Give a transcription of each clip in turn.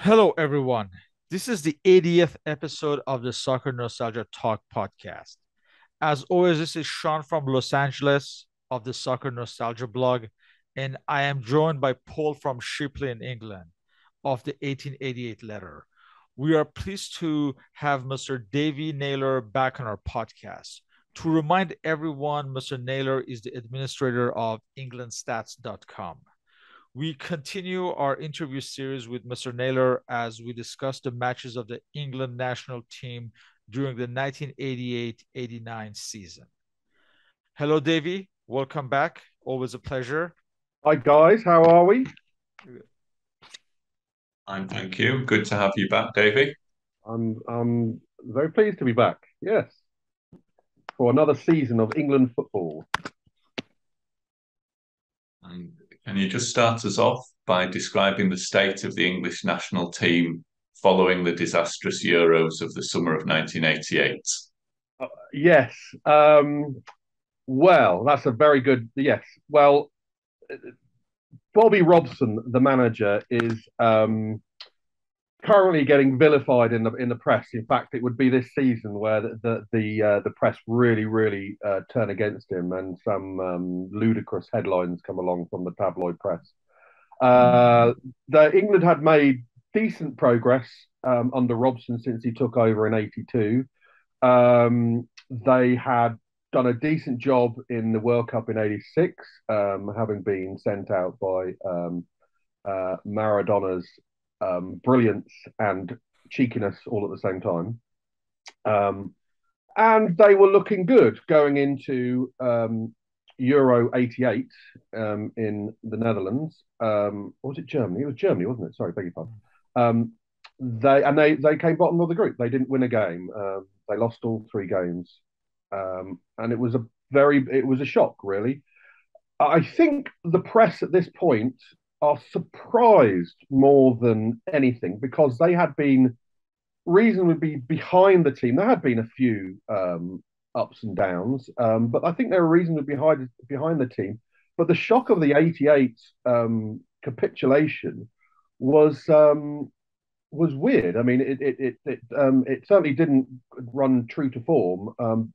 Hello, everyone. This is the 80th episode of the Soccer Nostalgia Talk Podcast. As always, this is Sean from Los Angeles of the Soccer Nostalgia blog, and I am joined by Paul from Shipley in England of the 1888 letter. We are pleased to have Mr. Davey Naylor back on our podcast. To remind everyone, Mr. Naylor is the administrator of englandstats.com. We continue our interview series with Mr. Naylor as we discuss the matches of the England national team during the 1988-89 season. Hello, Davey. Welcome back. Always a pleasure. Hi guys, how are we? Thank you. Good to have you back, Davey. I'm very pleased to be back. Yes, for another season of England football. And can you just start us off by describing the state of the English national team following the disastrous Euros of the summer of 1988? Yes. Well, that's a very good yes. Well, Bobby Robson, the manager, is currently getting vilified in the press. In fact, it would be this season where the press really turn against him, and some ludicrous headlines come along from the tabloid press. England had made decent progress under Robson since he took over in '82. They had done a decent job in the World Cup in '86, having been sent out by Maradona's brilliance and cheekiness all at the same time. And they were looking good going into Euro '88 in the Netherlands. Or was it Germany? It was Germany, wasn't it? Sorry, beg your pardon. They came bottom of the group. They didn't win a game. They lost all three games, and it was a shock, really. I think the press at this point are surprised more than anything because they had been reasonably behind the team. There had been a few ups and downs, but I think they were reasonably behind the team. But the shock of the '88 capitulation was weird. I mean, it certainly didn't run true to form.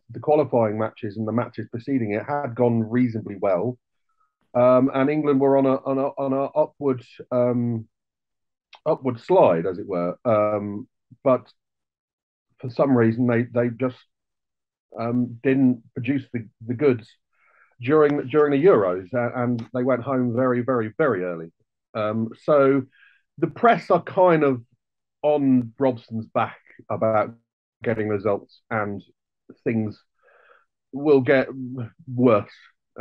The qualifying matches and the matches preceding it had gone reasonably well, and England were on a upward slide, as it were. But for some reason, they just didn't produce the goods during the Euros, and they went home very early. So the press are kind of on Robson's back about getting results, and things will get worse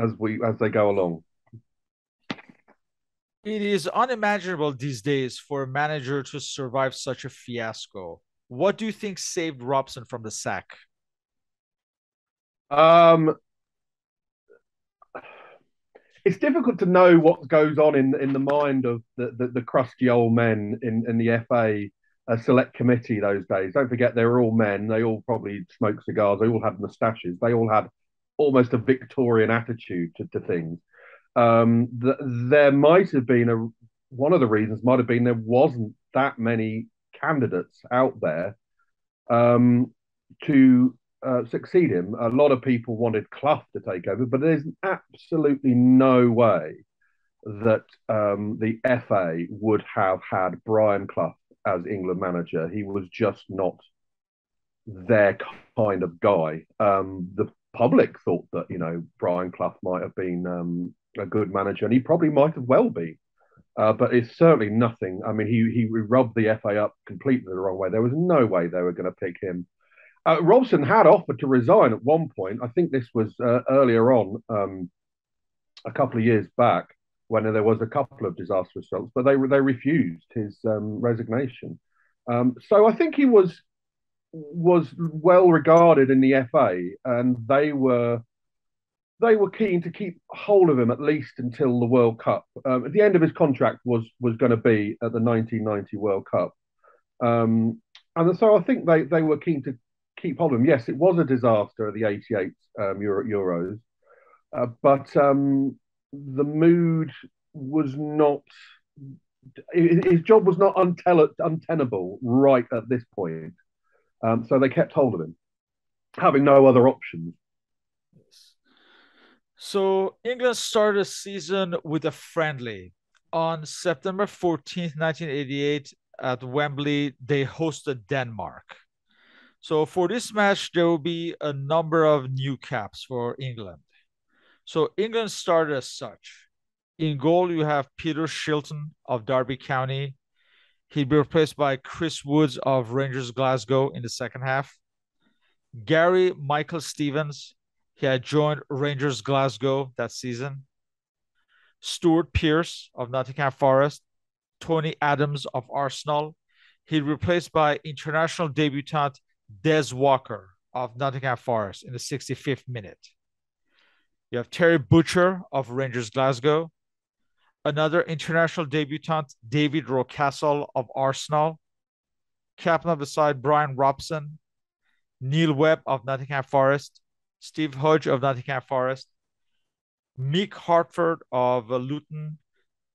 as they go along. It is unimaginable these days for a manager to survive such a fiasco. What do you think saved Robson from the sack? Um, it's difficult to know what goes on in the mind of the crusty old men in the FA select committee those days. Don't forget, they were all men. They all probably smoked cigars. They all had moustaches. They all had almost a Victorian attitude to things. There might have been one of the reasons might have been there wasn't that many candidates out there to succeed him. A lot of people wanted Clough to take over, but there's absolutely no way that the FA would have had Brian Clough as England manager. He was just not their kind of guy. The public thought that Brian Clough might have been a good manager, and he probably might have well been. But it's certainly nothing. I mean, he rubbed the FA up completely the wrong way. There was no way they were going to pick him. Robson had offered to resign at one point. I think this was earlier on, a couple of years back, when there was a couple of disastrous results, but they refused his resignation. So I think he was well regarded in the FA, and they were keen to keep hold of him at least until the World Cup. At the end of his contract was going to be at the 1990 World Cup, and so I think they were keen to keep hold of him. Yes, it was a disaster at the '88 Euros, but the mood was not his job was not untenable right at this point. So they kept hold of him, having no other options. So England started the season with a friendly. On September 14th, 1988, at Wembley, they hosted Denmark. So for this match, there will be a number of new caps for England. So England started as such. In goal, you have Peter Shilton of Derby County. He'd be replaced by Chris Woods of Rangers Glasgow in the second half. Gary Michael Stevens, he had joined Rangers Glasgow that season. Stuart Pearce of Nottingham Forest. Tony Adams of Arsenal. He'd replaced by international debutant Des Walker of Nottingham Forest in the 65th minute. You have Terry Butcher of Rangers Glasgow. Another international debutant, David Rocastle of Arsenal. Captain of the side, Brian Robson. Neil Webb of Nottingham Forest. Steve Hodge of Nottingham Forest. Mick Hartford of Luton,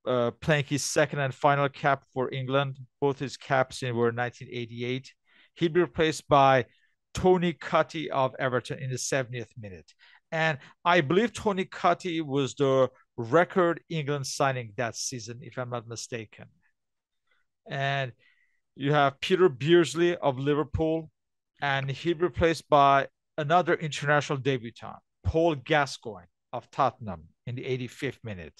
playing his second and final cap for England. Both his caps were 1988. He'd be replaced by Tony Cutty of Everton in the 70th minute. And I believe Tony Cutty was the record England signing that season, if I'm not mistaken. And you have Peter Beardsley of Liverpool, and he'd be replaced by another international debutant, Paul Gascoigne of Tottenham in the 85th minute.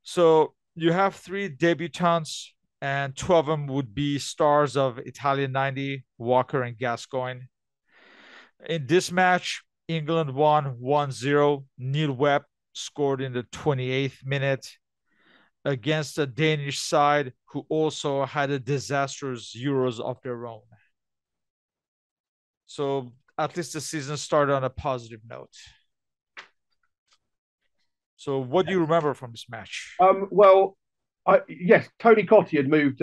So you have three debutants, and two of them would be stars of Italian 90, Walker and Gascoigne. In this match, England won 1-0. Neil Webb scored in the 28th minute against a Danish side who also had a disastrous Euros of their own. So at least the season started on a positive note. So what do you remember from this match? Well, yes, Tony Cottee had moved.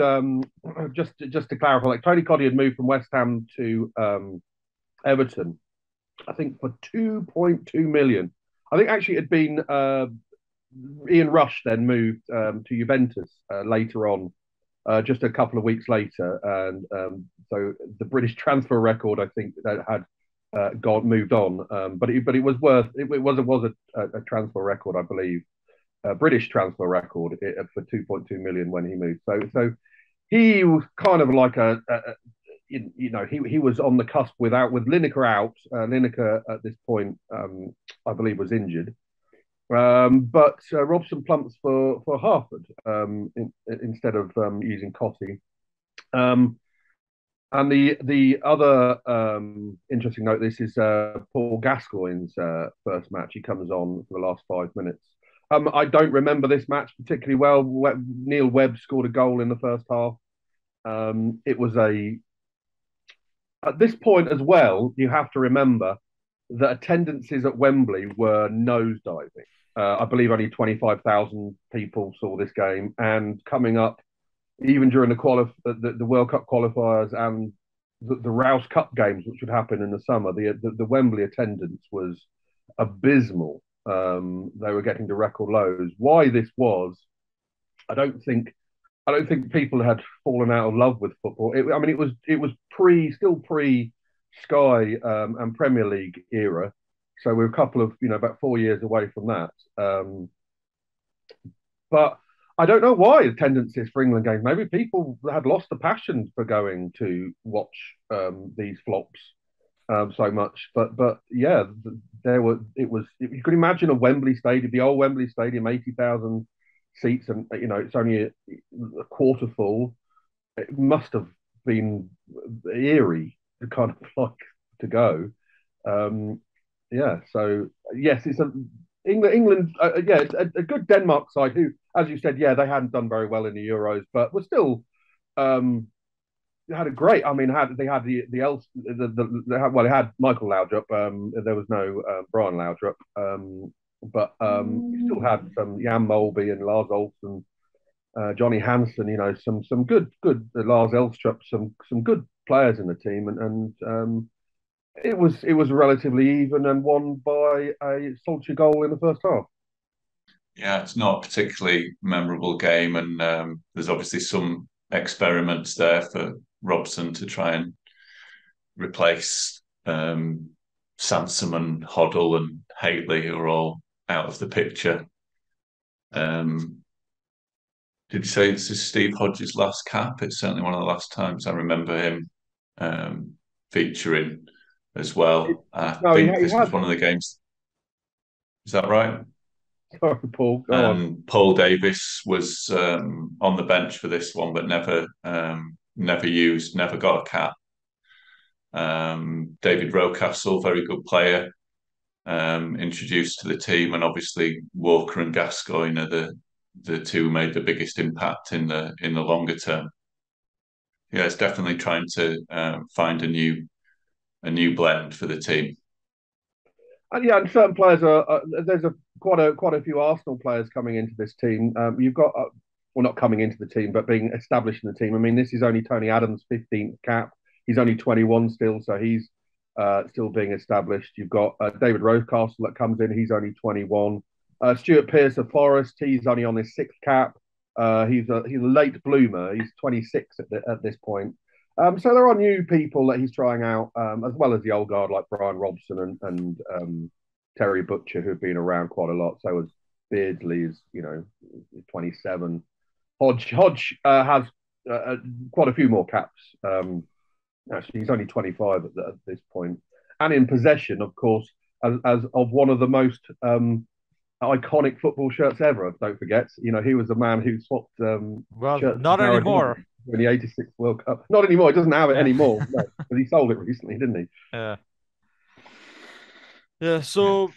Just to clarify, like Tony Cottee had moved from West Ham to Everton, I think for 2.2 million. I think actually it had been Ian Rush then moved to Juventus later on, just a couple of weeks later, and so the British transfer record I think that had moved on, but it was a transfer record, I believe, a British transfer record for 2.2 million when he moved. So he was kind of like he was on the cusp with Lineker out. Lineker at this point, I believe, was injured. But Robson plumps for Harford instead of using Cottee. And the other interesting note, this is Paul Gascoigne's first match. He comes on for the last 5 minutes. I don't remember this match particularly well. Neil Webb scored a goal in the first half. It was at this point as well, you have to remember that attendances at Wembley were nosediving. I believe only 25,000 people saw this game, and coming up, even during the World Cup qualifiers and the Rouse Cup games, which would happen in the summer, the Wembley attendance was abysmal. They were getting to record lows. Why this was, I don't think people had fallen out of love with football. It was still pre Sky and Premier League era, so we're a couple of about 4 years away from that. But I don't know why attendances for England games. Maybe people had lost the passion for going to watch these flops so much. But yeah, you could imagine a Wembley Stadium, the old Wembley Stadium, 80,000 seats, and it's only a quarter full. It must have been eerie to kind of like to go. Yeah, so yes, it's England. It's a good Denmark side who, as you said, they hadn't done very well in the Euros, but were still had a great. I mean, they had they had Michael Laudrup. There was no Brian Laudrup, but you still had Jan Molby and Lars Olsen, Johnny Hansen. Some good Lars Elstrup, some good players in the team, and it was relatively even and won by a solitary goal in the first half. Yeah, it's not a particularly memorable game, and there's obviously some experiments there for Robson to try and replace Sansom and Hoddle and Haley, who are all out of the picture. Um, did you say this is Steve Hodges' last cap? It's certainly one of the last times I remember him featuring as well. I No, think he this was had. one of the games. Is that right? Sorry, Paul. Go on. And Paul Davis was on the bench for this one, but never used, never got a cap. David Rocastle, very good player, introduced to the team, and obviously Walker and Gascoigne are the two who made the biggest impact in the longer term. Yeah, it's definitely trying to find a new blend for the team. And yeah, and certain players are. There's quite a few Arsenal players coming into this team. You've got well, not coming into the team, but being established in the team. I mean, this is only Tony Adams' 15th cap. He's only 21 still, so he's still being established. You've got David Rocastle that comes in. He's only 21. Stuart Pearce of Forest. He's only on his sixth cap. He's a late bloomer. He's 26 at this point. So there are new people that he's trying out, as well as the old guard like Brian Robson and Terry Butcher, who've been around quite a lot. So as Beardsley is, 27. Hodge has quite a few more caps. Actually, he's only 25 at this point, and in possession, of course, as of one of the most iconic football shirts ever. Don't forget, he was the man who swapped shirts not anymore. In the '86 World Cup. Not anymore. He doesn't have it anymore. No, but he sold it recently, didn't he? Yeah. Yeah. So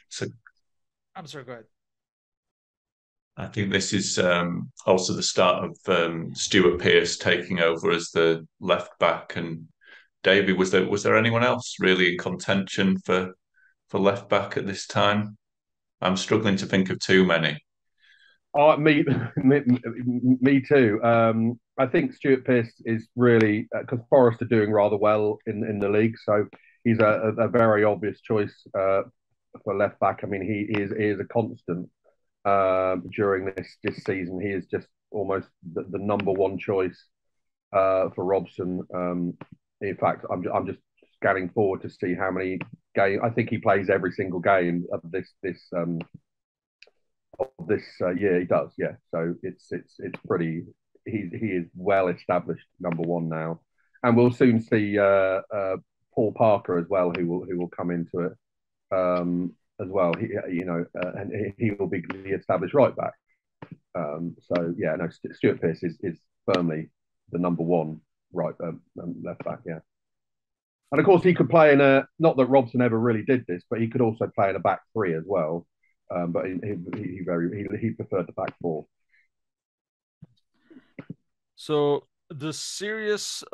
I'm sorry. Go ahead. I think this is also the start of Stuart Pearce taking over as the left back. And Davey, was there anyone else really in contention for left back at this time? I'm struggling to think of too many. Me too. I think Stuart Pearce is really, because Forest are doing rather well in the league, so he's a very obvious choice for left back. I mean, he is a constant during this season. He is just almost the number one choice for Robson. In fact, I'm just scanning forward to see how many games. I think he plays every single game of this year. He does, yeah. So it's pretty. He is well established number one now, and we'll soon see Paul Parker as well, who will come into it as well. And he will be the established right back. So yeah, no, Stuart Pearce is firmly the number one right left back. Yeah, and of course he could play in a. Not that Robson ever really did this, but he could also play in a back three as well. But he preferred the back four. So the serious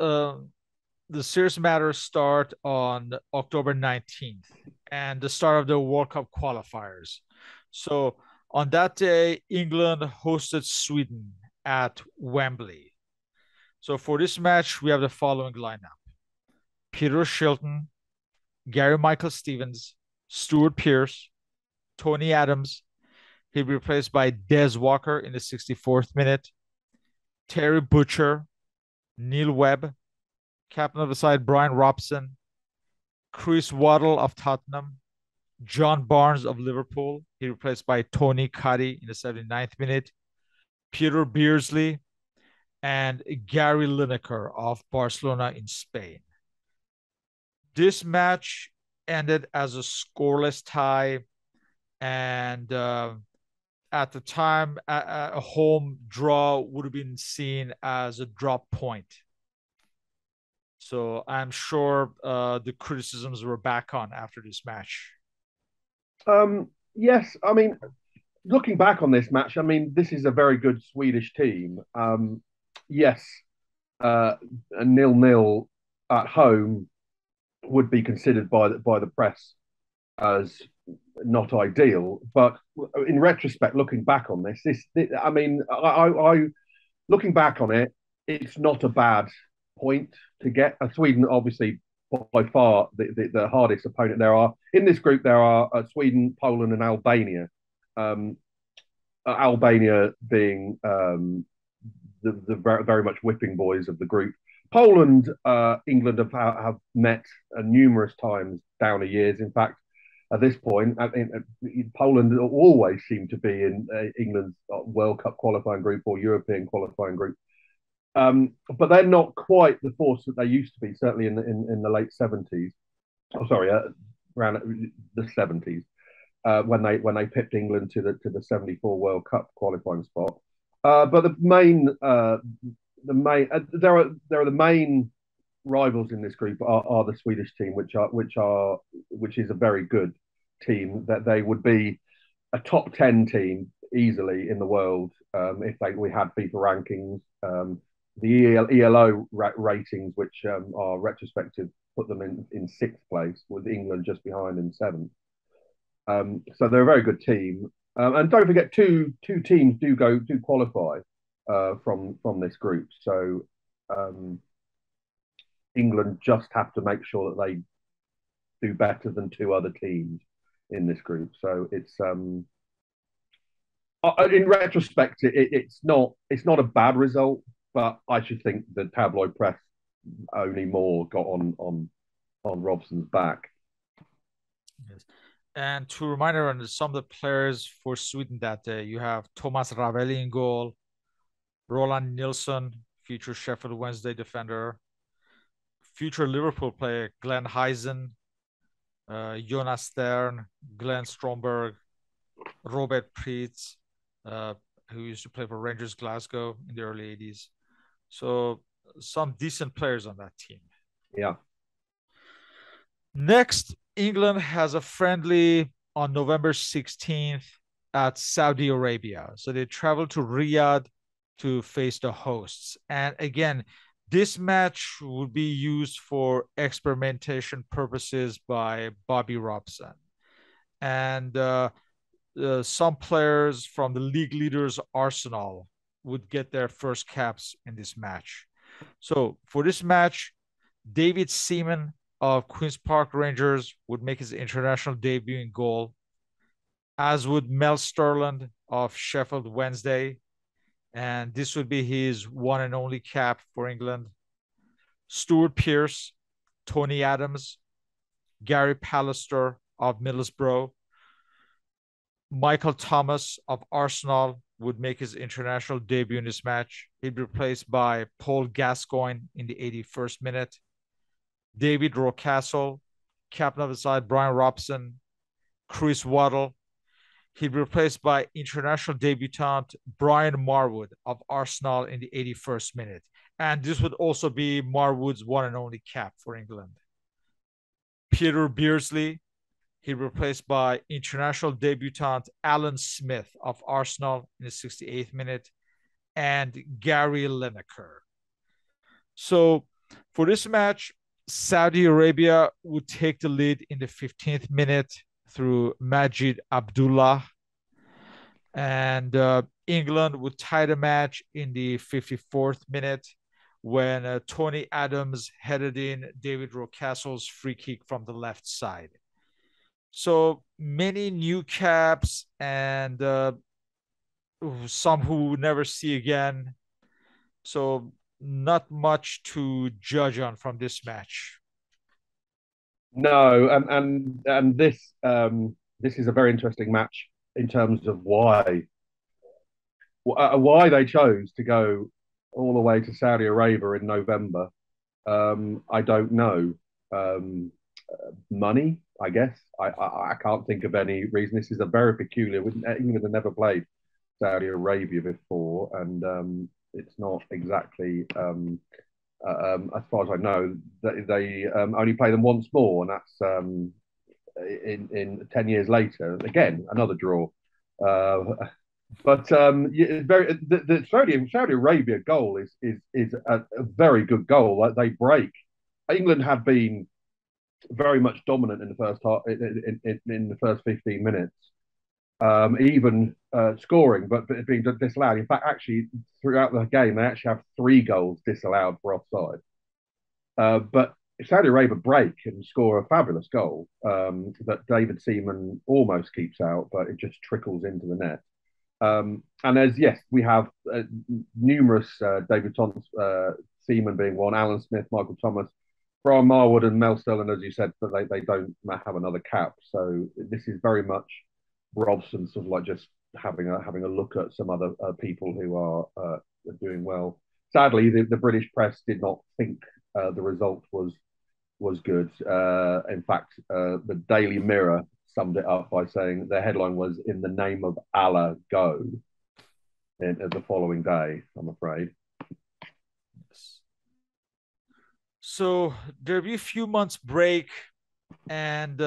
matters start on October 19th and the start of the World Cup qualifiers. So on that day, England hosted Sweden at Wembley. So for this match, we have the following lineup: Peter Shilton, Gary Michael Stevens, Stuart Pearce, Tony Adams. He'll be replaced by Des Walker in the 64th minute. Terry Butcher, Neil Webb, captain of the side Brian Robson, Chris Waddle of Tottenham, John Barnes of Liverpool. He replaced by Tony Cuddy in the 79th minute. Peter Beardsley and Gary Lineker of Barcelona in Spain. This match ended as a scoreless tie, and at the time, a home draw would have been seen as a drop point. So I'm sure the criticisms were back on after this match. Yes, I mean, looking back on this match, I mean, this is a very good Swedish team. Yes, a 0-0 at home would be considered by the press as not ideal, but in retrospect, looking back on this, I mean, I looking back on it, it's not a bad point to get. Sweden, obviously, by far the hardest opponent there are in this group. There are Sweden, Poland, and Albania. Albania being the very much whipping boys of the group. Poland, England have met numerous times down the years. In fact, at this point, Poland always seem to be in England's World Cup qualifying group or European qualifying group. But they're not quite the force that they used to be, certainly in the late 70s. Oh, sorry, around the 70s, when they pipped England to the 74 World Cup qualifying spot. But the main there are the main rivals in this group are the Swedish team, which is a very good team. That they would be a top 10 team easily in the world if we had FIFA rankings. The ELO ratings, which are retrospective, put them in sixth place, with England just behind in seventh. So they're a very good team. And don't forget, two teams do qualify from this group. So England just have to make sure that they do better than two other teams in this group. So it's in retrospect, it's not a bad result, but I should think the tabloid press only more got on Robson's back. Yes. And to remind everyone, some of the players for Sweden that day, you have Thomas Ravelli in goal, Roland Nilsson, future Sheffield Wednesday defender, future Liverpool player Glenn Heisen, Jonas Stern, Glenn Stromberg, Robert Preetz, who used to play for Rangers Glasgow in the early 80s. So some decent players on that team. Yeah. Next, England has a friendly on November 16th at Saudi Arabia. So they travel to Riyadh to face the hosts. And again, this match would be used for experimentation purposes by Bobby Robson. And some players from the league leaders Arsenal would get their first caps in this match. So for this match, David Seaman of Queen's Park Rangers would make his international debut in goal, as would Mel Sterland of Sheffield Wednesday. And this would be his one and only cap for England. Stuart Pearce, Tony Adams, Gary Pallister of Middlesbrough, Michael Thomas of Arsenal would make his international debut in this match. He'd be replaced by Paul Gascoigne in the 81st minute. David Rocastle, captain of the side, Brian Robson, Chris Waddle. He'd be replaced by international debutant Brian Marwood of Arsenal in the 81st minute. And this would also be Marwood's one and only cap for England. Peter Beardsley, he'd be replaced by international debutant Alan Smith of Arsenal in the 68th minute, and Gary Lineker. So for this match, Saudi Arabia would take the lead in the 15th minute through Majid Abdullah. And England would tie the match in the 54th minute when Tony Adams headed in David Rocastle's free kick from the left side. So many new caps and some who we'll never see again. So not much to judge on from this match. No, and this is a very interesting match in terms of why they chose to go all the way to Saudi Arabia in November. I don't know. Money, I guess. I can't think of any reason. This is a very peculiar. England have never played Saudi Arabia before, and it's not exactly, as far as I know, they only play them once more, and that's in 10 years later. Again, another draw. But the Saudi Arabia goal is a very good goal. They break. England have been very much dominant in the first half, in the first 15 minutes, even scoring, but being disallowed. In fact, actually, throughout the game, they actually have 3 goals disallowed for offside. But Saudi Arabia break and score a fabulous goal that David Seaman almost keeps out, but it just trickles into the net. And yes, we have numerous debutants, Seaman being one, Alan Smith, Michael Thomas, Brian Marwood, and Mel Sterling, as you said, but they don't have another cap. So this is very much Robson sort of like just having a look at some other people who are doing well. Sadly, the British press did not think the result was good. In fact, the Daily Mirror summed it up by saying the headline was "In the name of Allah, go." The following day, I'm afraid. So there'll be a few months break, and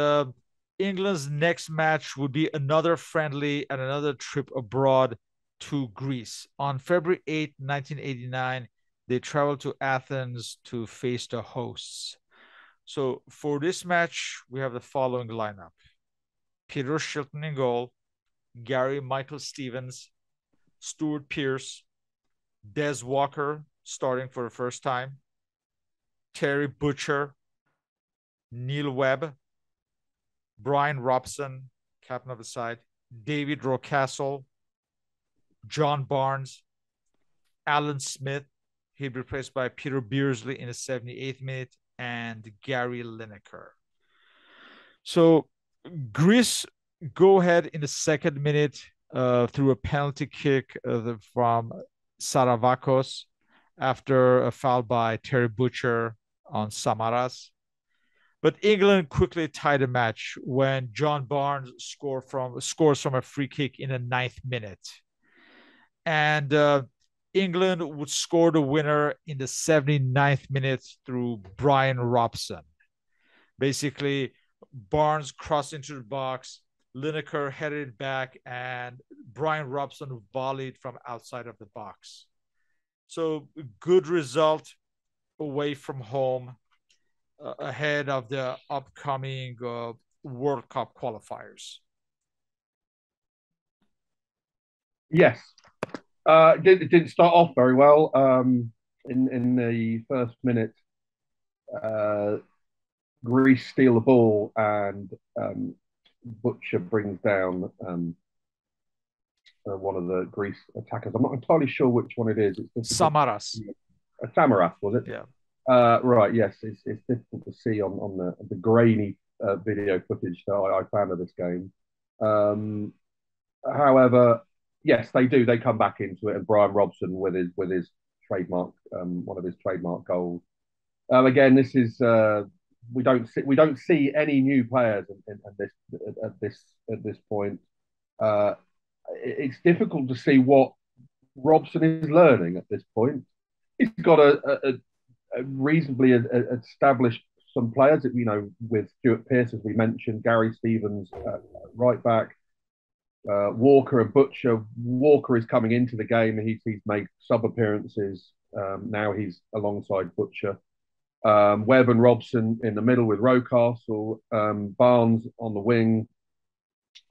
England's next match would be another friendly and another trip abroad to Greece. On February 8, 1989, they traveled to Athens to face the hosts. So for this match, we have the following lineup: Peter Shilton in goal, Gary Michael Stevens, Stuart Pearce, Des Walker starting for the first time, Terry Butcher, Neil Webb, Brian Robson, captain of the side, David Rocastle, John Barnes, Alan Smith, he'd be replaced by Peter Beardsley in the 78th minute, and Gary Lineker. So Greece go ahead in the second minute through a penalty kick from Saravakos after a foul by Terry Butcher on Samaras. But England quickly tied the match when John Barnes scores from a free kick in the 9th minute. And England would score the winner in the 79th minute through Brian Robson. Basically, Barnes crossed into the box, Lineker headed it back, and Brian Robson volleyed from outside of the box. So good result away from home ahead of the upcoming World Cup qualifiers. Yes. It didn't start off very well. In the first minute, Greece steal the ball, and Butcher brings down one of the Greece attackers. I'm not entirely sure which one it is. It's Samaras. Samaras, was it? Yeah. Right. Yes, it's difficult to see on the grainy video footage that I found of this game. However, yes, they do. They come back into it, and Brian Robson with his trademark, one of his trademark goals. Again, this is we don't see any new players at this point. It's difficult to see what Robson is learning at this point. He's got a reasonably established some players, with Stuart Pearce, as we mentioned, Gary Stevens, right back, Walker and Butcher. Walker is coming into the game. He's made sub appearances. Now he's alongside Butcher. Webb and Robson in the middle with Rocastle, Barnes on the wing,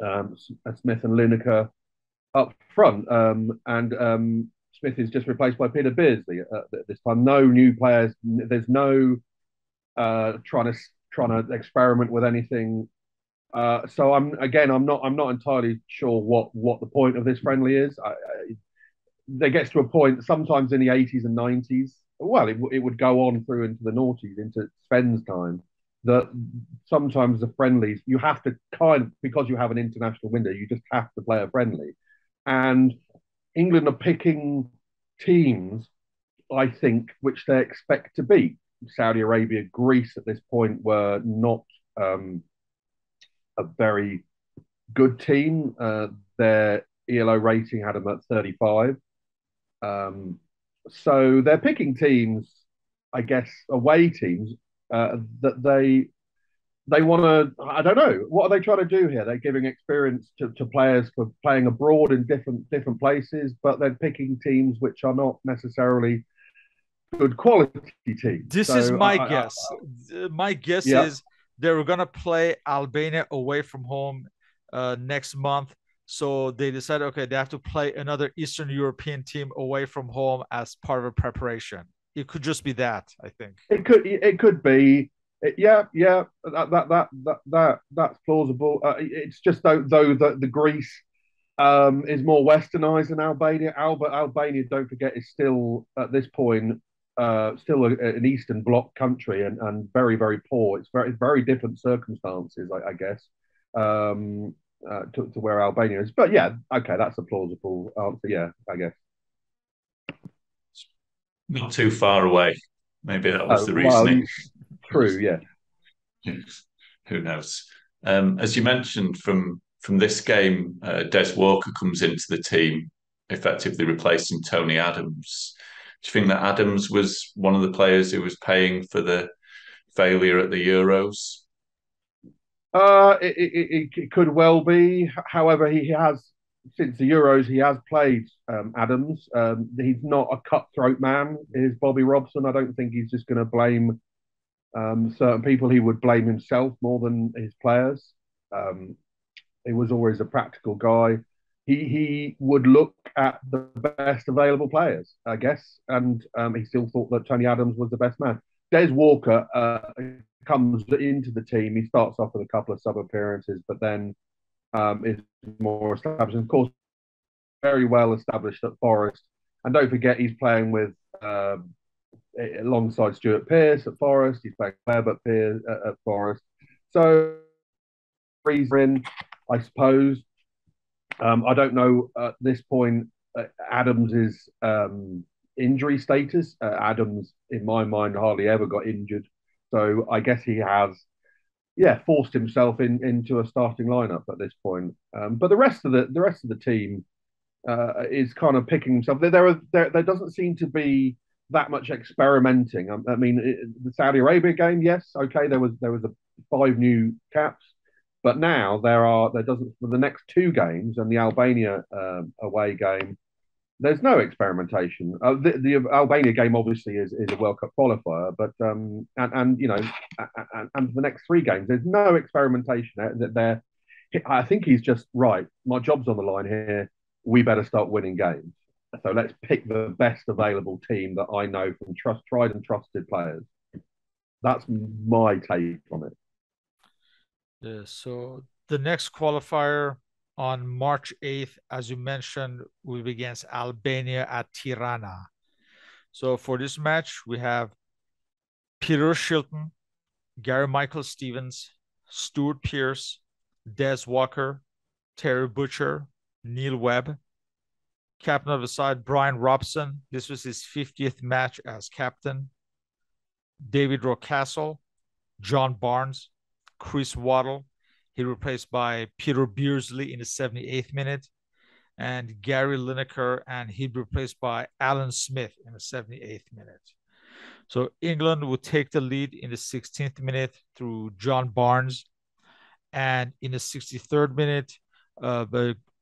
Smith and Lineker up front, and Smith is just replaced by Peter Beardsley at this time. No new players. There's no trying to experiment with anything. So I'm not entirely sure what the point of this friendly is. There gets to a point sometimes in the 80s and 90s. Well, it would go on through into the noughties, into Sven's time, that sometimes the friendlies, you have to because you have an international window, you just have to play a friendly. And England are picking teams, I think, which they expect to beat. Saudi Arabia, Greece at this point were not a very good team. Their ELO rating had them at 35. So they're picking teams, I guess, away teams that they want to. I don't know, what are they trying to do here? They're giving experience to players for playing abroad in different places, but they're picking teams which are not necessarily good quality teams. This is my guess. My guess is they were going to play Albania away from home next month. So they decided, okay, they have to play another Eastern European team away from home as part of a preparation. It could just be that, I think. It could be. That's plausible. It's just though the Greece is more westernized than Albania. Albania, don't forget, is still at this point an Eastern Bloc country and very, very poor. It's very different circumstances, I guess, to where Albania is. But yeah, okay, that's a plausible answer. Yeah, I guess. Not too far away. Maybe that was the Well, reasoning. true, yeah. Who knows? As you mentioned, from this game, Des Walker comes into the team, effectively replacing Tony Adams. Do you think that Adams was one of the players who was paying for the failure at the Euros? It could well be. However, he has since the Euros he has played Adams. He's not a cutthroat man. Is Bobby Robson? I don't think he's just going to blame certain people. He would blame himself more than his players. He was always a practical guy. He would look at the best available players, I guess, and he still thought that Tony Adams was the best man. Des Walker comes into the team. He starts off with a couple of sub appearances, but then is more established. And of course, very well established at Forest. And don't forget, he's playing with alongside Stuart Pearce at Forest. He's playing Webb at Pearce at Forest. So reason, I suppose. I don't know at this point Adams's injury status. Adams, in my mind, hardly ever got injured, so I guess he has, forced himself into a starting lineup at this point. But the rest of the team is kind of picking himself. There doesn't seem to be that much experimenting. I mean, the Saudi Arabia game, yes, okay, there was 5 new caps. But now there doesn't for the next 2 games and the Albania away game. There's no experimentation. The Albania game obviously is a World Cup qualifier, but and for the next 3 games, there's no experimentation. I think he's just right. My job's on the line here. We better start winning games. So let's pick the best available team that I know from tried and trusted players. That's my take on it. Yeah, so the next qualifier on March 8th, as you mentioned, will be against Albania at Tirana. So for this match, we have Peter Shilton, Gary Michael Stevens, Stuart Pearce, Des Walker, Terry Butcher, Neil Webb. Captain of the side, Brian Robson. This was his 50th match as captain. David Rocastle, John Barnes, Chris Waddle. He replaced by Peter Beardsley in the 78th minute, and Gary Lineker, and he'd replaced by Alan Smith in the 78th minute. So England would take the lead in the 16th minute through John Barnes, and in the 63rd minute,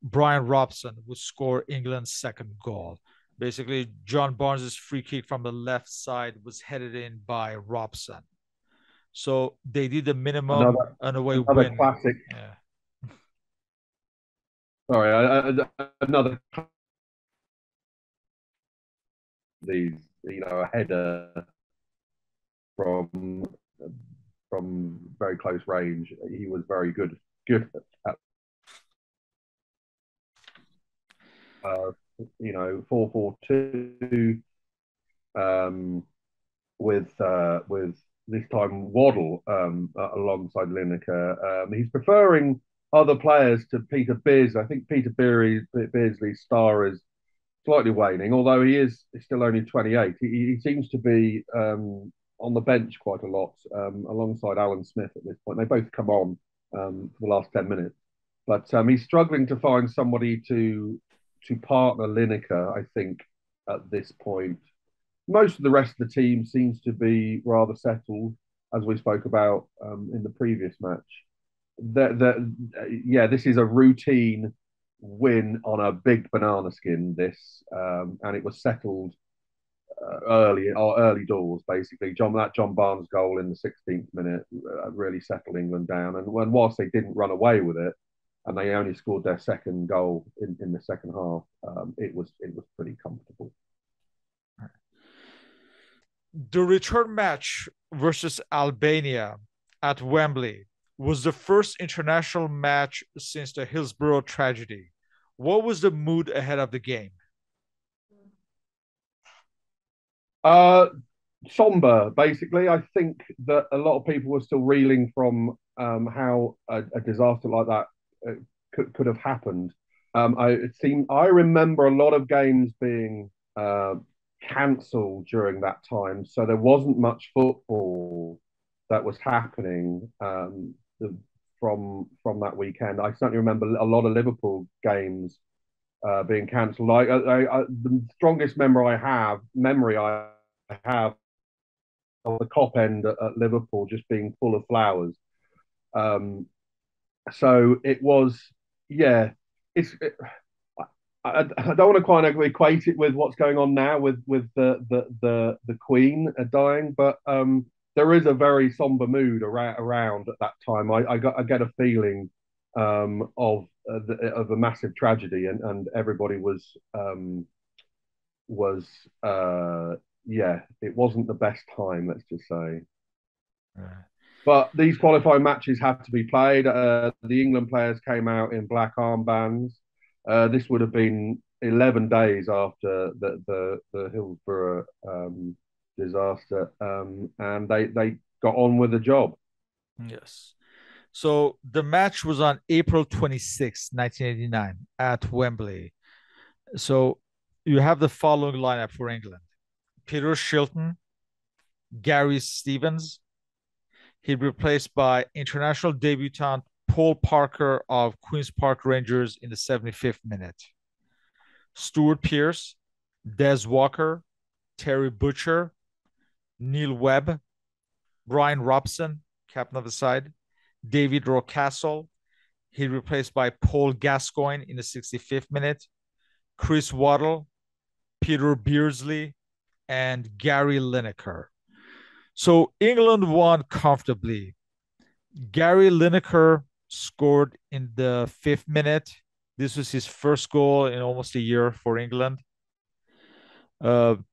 Brian Robson would score England's second goal. Basically, John Barnes' free kick from the left side was headed in by Robson. So they did the minimum away win. Classic. Yeah. Sorry, another. A header from very close range. He was very good at 4-4-2 with this time Waddle alongside Lineker. He's preferring other players to Peter Beardsley. I think Peter Beardsley's star is slightly waning, although he is still only 28. He seems to be on the bench quite a lot alongside Alan Smith at this point. They both come on for the last 10 minutes. But he's struggling to find somebody to partner Lineker, I think, at this point. Most of the rest of the team seems to be rather settled, as we spoke about in the previous match. This is a routine win on a big banana skin, and it was settled early doors, basically. John Barnes goal in the 16th minute really settled England down. And whilst they didn't run away with it, and they only scored their second goal in the second half, it was pretty comfortable. The return match versus Albania at Wembley was the first international match since the Hillsborough tragedy. What was the mood ahead of the game? Somber, basically. I think that a lot of people were still reeling from how a disaster like that could have happened. I remember a lot of games being cancelled during that time, so there wasn't much football that was happening from that weekend. I certainly remember a lot of Liverpool games being cancelled. The strongest memory I have on the Cop end at Liverpool just being full of flowers. Um, so it was, yeah. It's. I don't want to kind of equate it with what's going on now with the Queen dying, but there is a very somber mood around at that time. I get a feeling of a massive tragedy, and everybody was yeah, it wasn't the best time, let's just say. Right. But these qualifying matches had to be played. The England players came out in black armbands. This would have been 11 days after the Hillsborough disaster, and they got on with the job. Yes. So the match was on April 26, 1989 at Wembley. So you have the following lineup for England. Peter Shilton, Gary Stevens. He replaced by international debutant Paul Parker of Queen's Park Rangers in the 75th minute. Stuart Pearce, Des Walker, Terry Butcher, Neil Webb, Brian Robson, captain of the side, David Rocastle. He replaced by Paul Gascoigne in the 65th minute, Chris Waddle, Peter Beardsley, and Gary Lineker. So England won comfortably. Gary Lineker scored in the 5th minute. This was his first goal in almost a year for England. In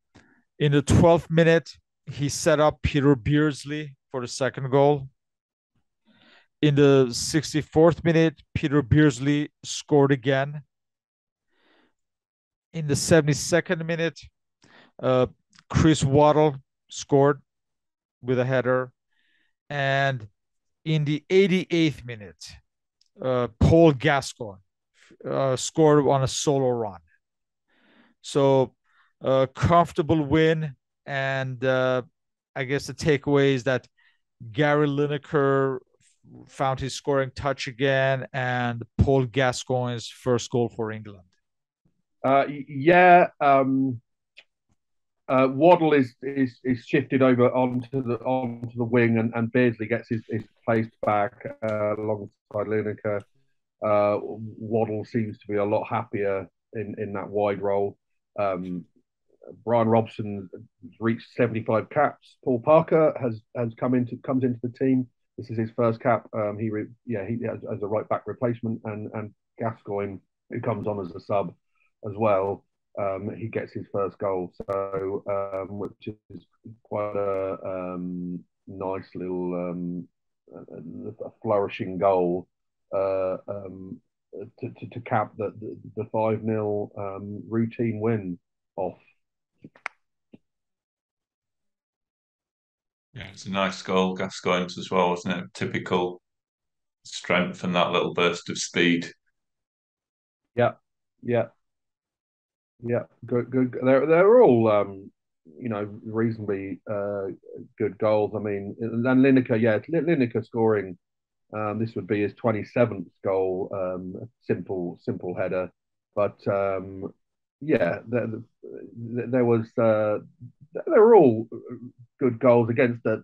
the 12th minute, he set up Peter Beardsley for the second goal. In the 64th minute, Peter Beardsley scored again. In the 72nd minute, Chris Waddle scored with a header. And in the 88th minute, Paul Gascoigne scored on a solo run. So, comfortable win. And I guess the takeaway is that Gary Lineker found his scoring touch again, and Paul Gascoigne's first goal for England. Yeah, Waddle is shifted over onto the wing, and Beardsley gets his place back alongside Lineker. Waddle seems to be a lot happier in that wide role. Brian Robson reached 75 caps. Paul Parker comes into the team. This is his first cap. He has a right back replacement, and Gascoigne, who comes on as a sub as well. He gets his first goal, so which is quite a nice little a flourishing goal to cap the 5-0 routine win off. Yeah, it's a nice goal, Gascoigne's as well, wasn't it? Typical strength and that little burst of speed. Yeah, good. They're all reasonably good goals. I mean, and Lineker scoring. This would be his 27th goal. Simple header, but yeah, there was. They were all good goals against a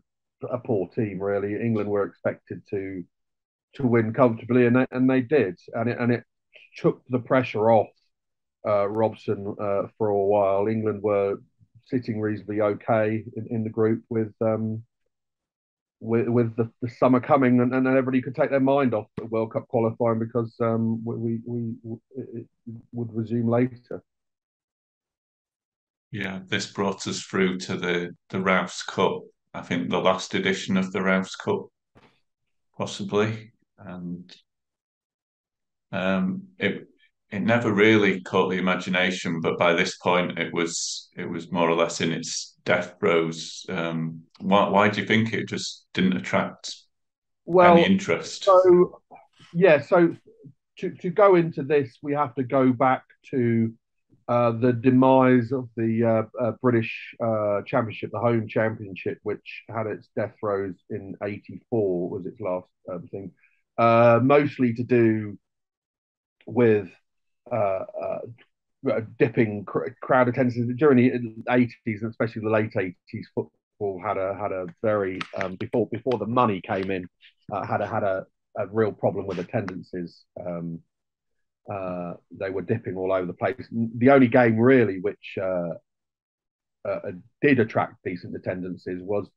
poor team. Really, England were expected to win comfortably, and they did, and it took the pressure off Robson for a while. England were sitting reasonably okay in the group with the summer coming, and everybody could take their mind off the World Cup qualifying because it would resume later. Yeah, this brought us through to the Rouse Cup. I think the last edition of the Rouse Cup, possibly, and it never really caught the imagination, but by this point it was more or less in its death throes. Why do you think it just didn't attract any Well, interest? so yeah, so to go into this, we have to go back to the demise of the British Championship, the home championship, which had its death throes in '84, was its last thing, mostly to do with uh, dipping crowd attendance during the '80s, and especially the late '80s. Football had a very before the money came in, had a real problem with attendances. They were dipping all over the place. The only game really which did attract decent attendances was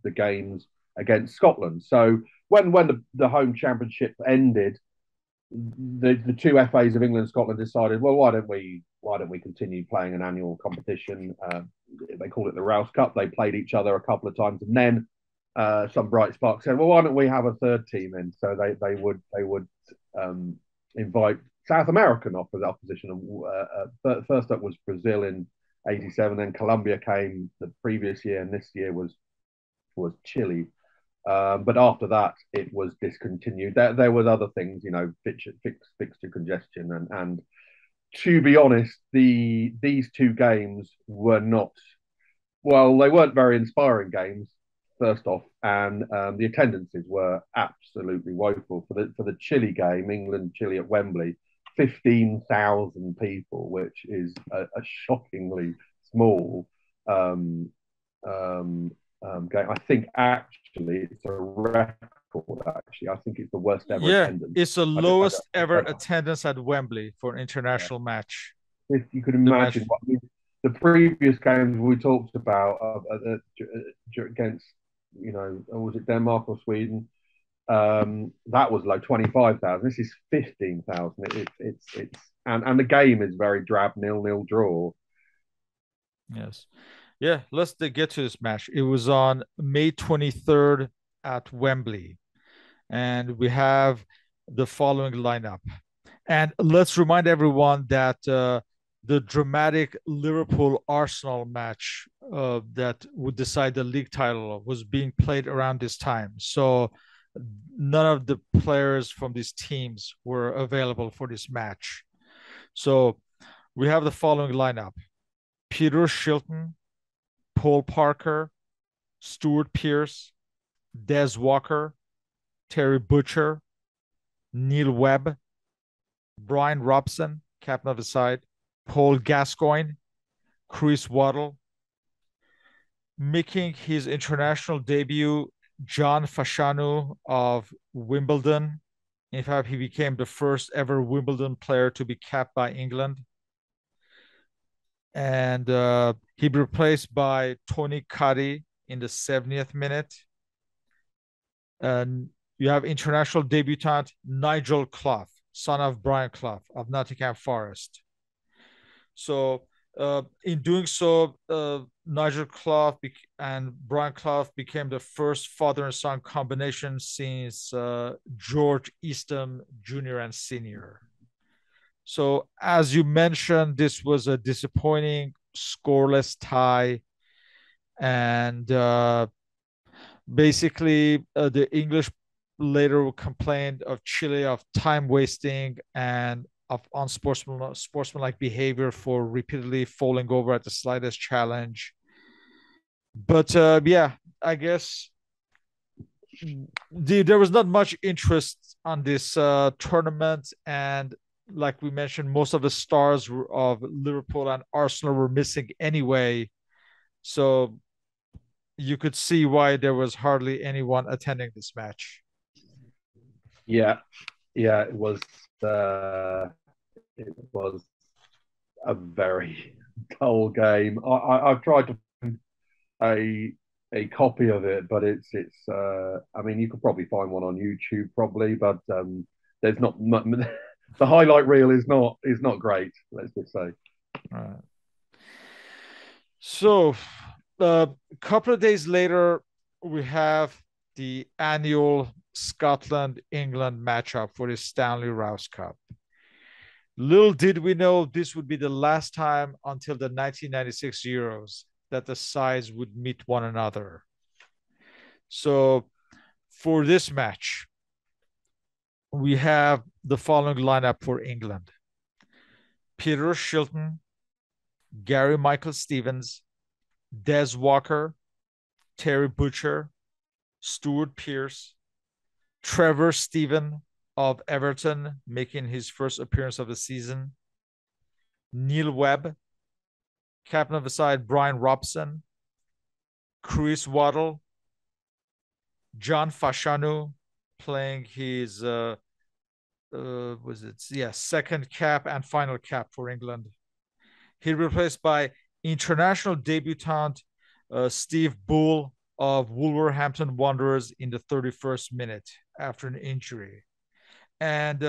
the games against Scotland. So when the home championship ended, the two FAs of England and Scotland decided, well, why don't we continue playing an annual competition? They called it the Rouse Cup. They played each other a couple of times, and then some bright spark said, well, why don't we have a third team in? So they would invite South American opposition. First up was Brazil in '87, then Colombia came the previous year, and this year was Chile. But after that, it was discontinued. There was other things, fixture congestion, and to be honest, these two games were not, well, they weren't very inspiring games. First off, and the attendances were absolutely woeful for the Chile game, England Chile at Wembley. 15,000 people, which is a shockingly small game. I think actually it's a record. Actually, I think it's the worst ever attendance. It's the lowest ever attendance at Wembley for an international match. If you could imagine, the previous games we talked about against, was it Denmark or Sweden? That was like 25,000. This is 15,000. It's and the game is very drab, 0-0 draw. Yes. Yeah, let's get to this match. It was on May 23rd at Wembley. And we have the following lineup. And let's remind everyone that the dramatic Liverpool-Arsenal match that would decide the league title was being played around this time. So none of the players from these teams were available for this match. So we have the following lineup. Peter Shilton, Paul Parker, Stuart Pearce, Des Walker, Terry Butcher, Neil Webb, Brian Robson, captain of the side, Paul Gascoigne, Chris Waddle. Making his international debut, John Fashanu of Wimbledon. In fact, he became the first ever Wimbledon player to be capped by England. And he be replaced by Tony Cuddy in the 70th minute. And you have international debutant Nigel Clough, son of Brian Clough of Nottingham Forest. So in doing so, Nigel Clough and Brian Clough became the first father and son combination since George Eastham Jr. and Sr. So as you mentioned, this was a disappointing scoreless tie. And basically, the English later complained of Chile of time wasting and of unsportsmanlike behavior for repeatedly falling over at the slightest challenge. But yeah, I guess there was not much interest on this tournament. And like we mentioned, most of the stars of Liverpool and Arsenal were missing anyway. So you could see why there was hardly anyone attending this match. Yeah, it was a very dull game. I've tried to find a copy of it, but it's I mean, you could probably find one on YouTube probably, but there's not much. The highlight reel is not great, let's just say. Right. So a couple of days later, we have the annual Scotland-England matchup for the Stanley Rouse Cup. Little did we know this would be the last time until the 1996 Euros that the sides would meet one another. So for this match, we have the following lineup for England: Peter Shilton, Gary Michael Stevens, Des Walker, Terry Butcher, Stuart Pearce, Trevor Steven of Everton, making his first appearance of the season, Neil Webb, captain of the side Brian Robson, Chris Waddle, John Fashanu, playing his second cap and final cap for England. He replaced by international debutant Steve Bull of Wolverhampton Wanderers in the 31st minute after an injury. And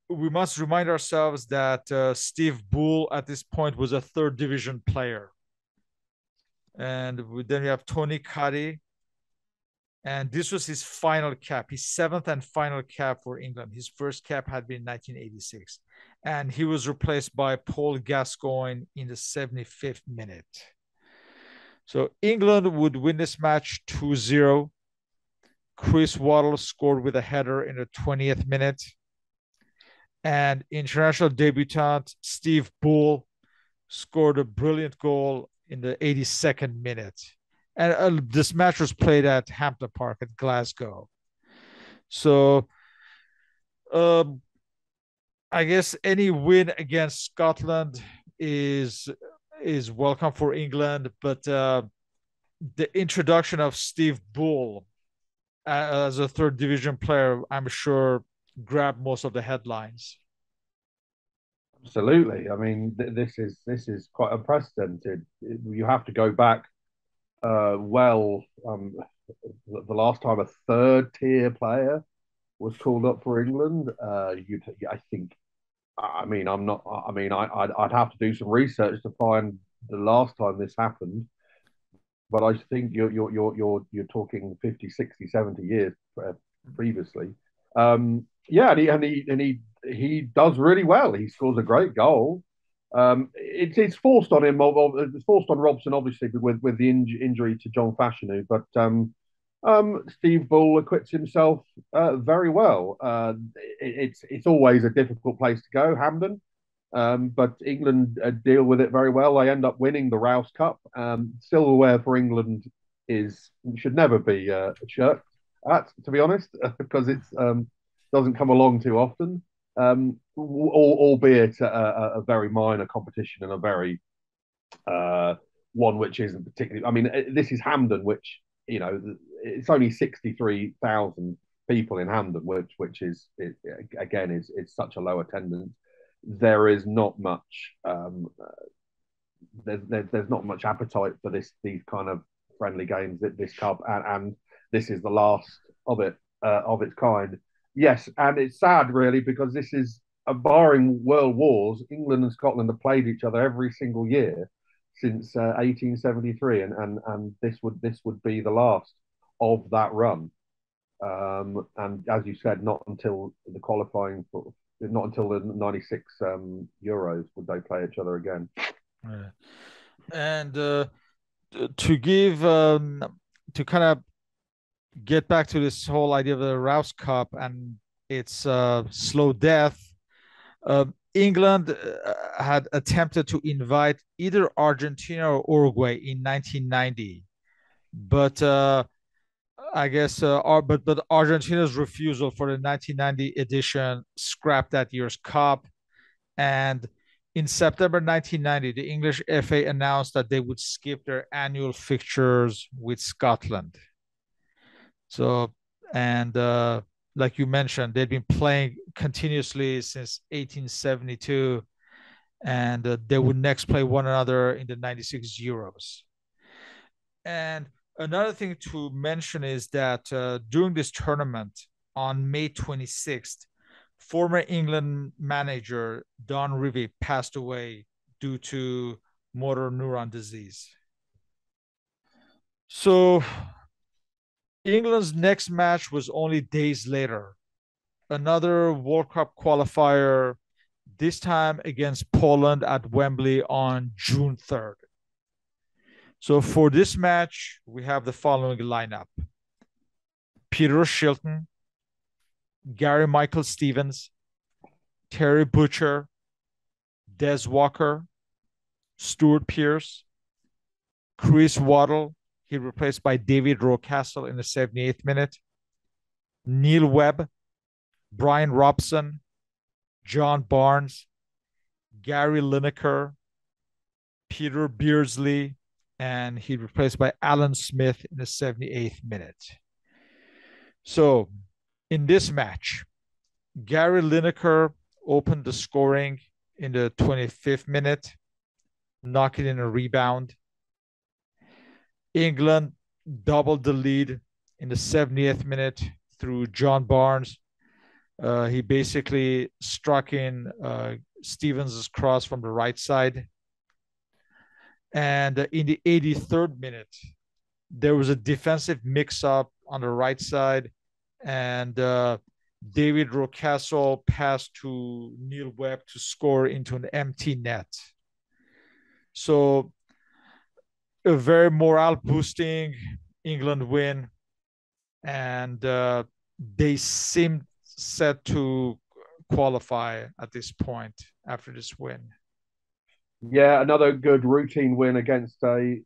we must remind ourselves that Steve Bull at this point was a third division player. And then we have Tony Cuddy. And this was his final cap, his seventh and final cap for England. His first cap had been in 1986. And he was replaced by Paul Gascoigne in the 75th minute. So England would win this match 2-0. Chris Waddle scored with a header in the 20th minute. And international debutant Steve Bull scored a brilliant goal in the 82nd minute. And this match was played at Hampden Park at Glasgow. So I guess any win against Scotland is welcome for England, but the introduction of Steve Bull as a third division player, I'm sure, grabbed most of the headlines. Absolutely. I mean, this is quite unprecedented. You have to go back. The last time a third tier player was called up for England, I think. I mean, I'm not. I mean, I'd have to do some research to find the last time this happened, but I think you're talking 50, 60, 70 years previously. Yeah, and he does really well. He scores a great goal. It's forced on him. It's forced on Robson, obviously, with the injury to John Fashanu. But Steve Bull acquits himself very well. It's always a difficult place to go, Hampden. But England deal with it very well. They end up winning the Rouse Cup. Silverware for England should never be shirked at, to be honest, because it doesn't come along too often. Albeit a very minor competition and a very one which isn't particularly. I mean, this is Hampden, which it's only 63,000 people in Hampden, which is again is such a low attendance. There is not much. There's not much appetite for these kind of friendly games at this cup, and this is the last of it of its kind. Yes, and it's sad really because this is barring world wars. England and Scotland have played each other every single year since 1873, and this would be the last of that run. And as you said, not until the '96 Euros would they play each other again. And to give to kind of get back to this whole idea of the Rouse Cup and its slow death, England had attempted to invite either Argentina or Uruguay in 1990, but I guess but Argentina's refusal for the 1990 edition scrapped that year's cup, and in September 1990, the English FA announced that they would skip their annual fixtures with Scotland. So, and like you mentioned, they'd been playing continuously since 1872, and they would next play one another in the 96 Euros. And another thing to mention is that during this tournament on May 26th, former England manager Don Revie passed away due to motor neuron disease. So England's next match was only days later. Another World Cup qualifier this time against Poland at Wembley on June 3rd. So for this match, we have the following lineup: Peter Shilton, Gary Michael Stevens, Terry Butcher, Des Walker, Stuart Pearce, Chris Waddle, he replaced by David Rocastle in the 78th minute, Neil Webb, Brian Robson, John Barnes, Gary Lineker, Peter Beardsley, and he replaced by Alan Smith in the 78th minute. So in this match, Gary Lineker opened the scoring in the 25th minute, knocking in a rebound. England doubled the lead in the 70th minute through John Barnes. He basically struck in Stevens' cross from the right side. And in the 83rd minute, there was a defensive mix-up on the right side, and David Rocastle passed to Neil Webb to score into an empty net. So a very morale-boosting England win, and they seemed set to qualify at this point after this win. Yeah, another good routine win against a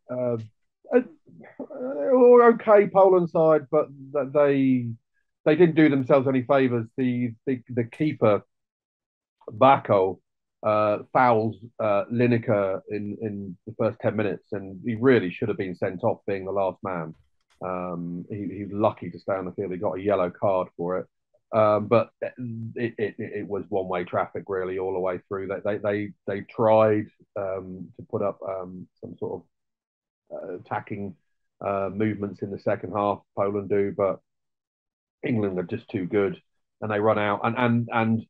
okay Poland side, but they didn't do themselves any favors. The keeper Bako fouls Lineker in the first 10 minutes, and he really should have been sent off, being the last man. He was lucky to stay on the field. He got a yellow card for it. But it was one-way traffic really all the way through. They tried to put up some sort of attacking movements in the second half. Poland do, but England are just too good, and they run out. And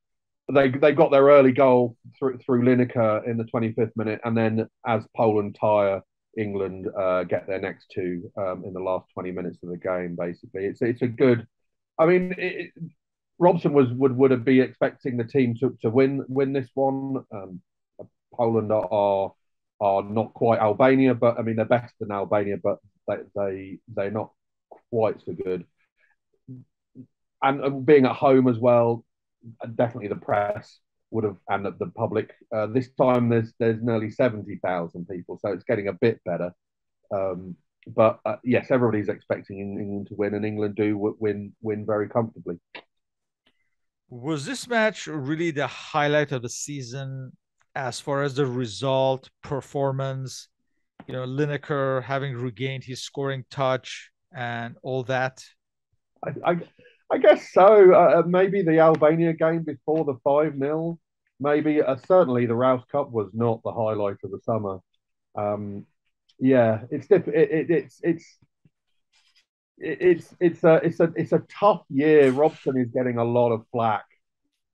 they got their early goal through Lineker in the 25th minute, and then as Poland tire, England get their next two in the last 20 minutes of the game. Basically, it's a good. I mean, Robson would have been expecting the team to win this one. Poland are not quite Albania, but I mean they're better than Albania, but they're not quite so good. And being at home as well, definitely the press would have, and the public. This time there's nearly 70,000 people, so it's getting a bit better. But yes, everybody's expecting England to win, and England do win very comfortably. Was this match really the highlight of the season as far as the result, performance, Lineker having regained his scoring touch and all that? I guess so. Maybe the Albania game before the 5-0. Maybe certainly the Rouse Cup was not the highlight of the summer. Yeah, it's a tough year. Robson is getting a lot of flack,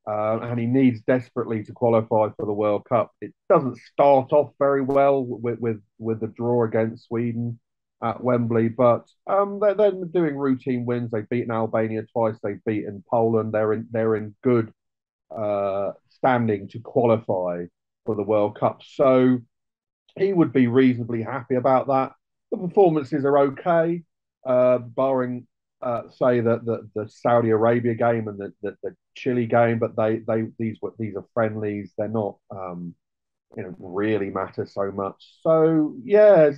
and he needs desperately to qualify for the World Cup. It doesn't start off very well with the draw against Sweden at Wembley, but they're doing routine wins. They've beaten Albania twice. They've beaten Poland. They're in good standing to qualify for the World Cup. So he would be reasonably happy about that. The performances are okay, barring say the Saudi Arabia game and the Chile game, but these are friendlies. They're not really matter so much. So yeah.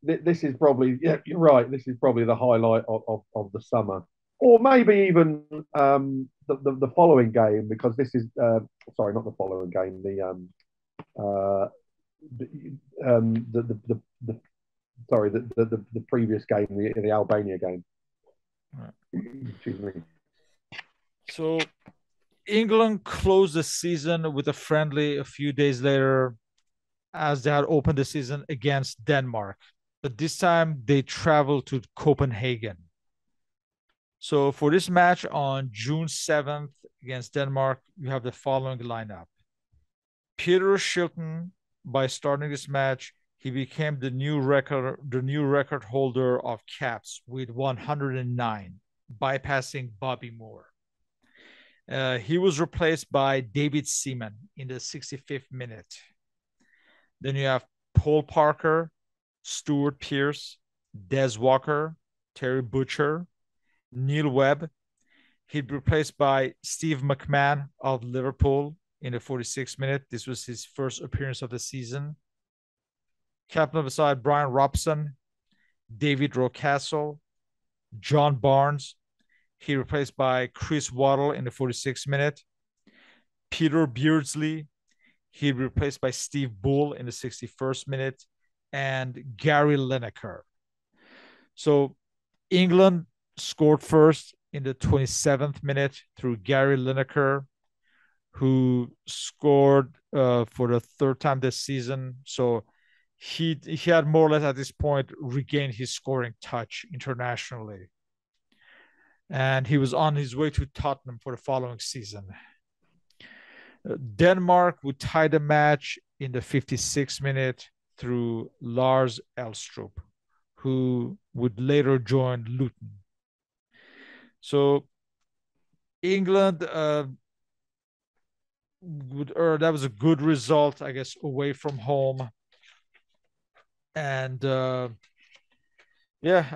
This is probably, yeah, you're right. This is probably the highlight of the summer, or maybe even the following game, because this is sorry, not the following game. The previous game, the Albania game. Excuse me. So England closed the season with a friendly a few days later, as they had opened the season against Denmark. But this time they traveled to Copenhagen. So for this match on June 7th against Denmark, you have the following lineup. Peter Shilton, by starting this match, he became the new record holder of caps with 109, bypassing Bobby Moore. He was replaced by David Seaman in the 65th minute. Then you have Paul Parker, Stuart Pearce, Des Walker, Terry Butcher, Neil Webb. He'd be replaced by Steve McMahon of Liverpool in the 46th minute. This was his first appearance of the season. Captain of the side, Brian Robson, David Rocastle, John Barnes. He replaced by Chris Waddle in the 46th minute. Peter Beardsley. He replaced by Steve Bull in the 61st minute. And Gary Lineker. So England scored first in the 27th minute through Gary Lineker, who scored for the third time this season. So he had more or less at this point regained his scoring touch internationally. And he was on his way to Tottenham for the following season. Denmark would tie the match in the 56th minute through Lars Elstrup, who would later join Luton. So England that was a good result, I guess, away from home. And I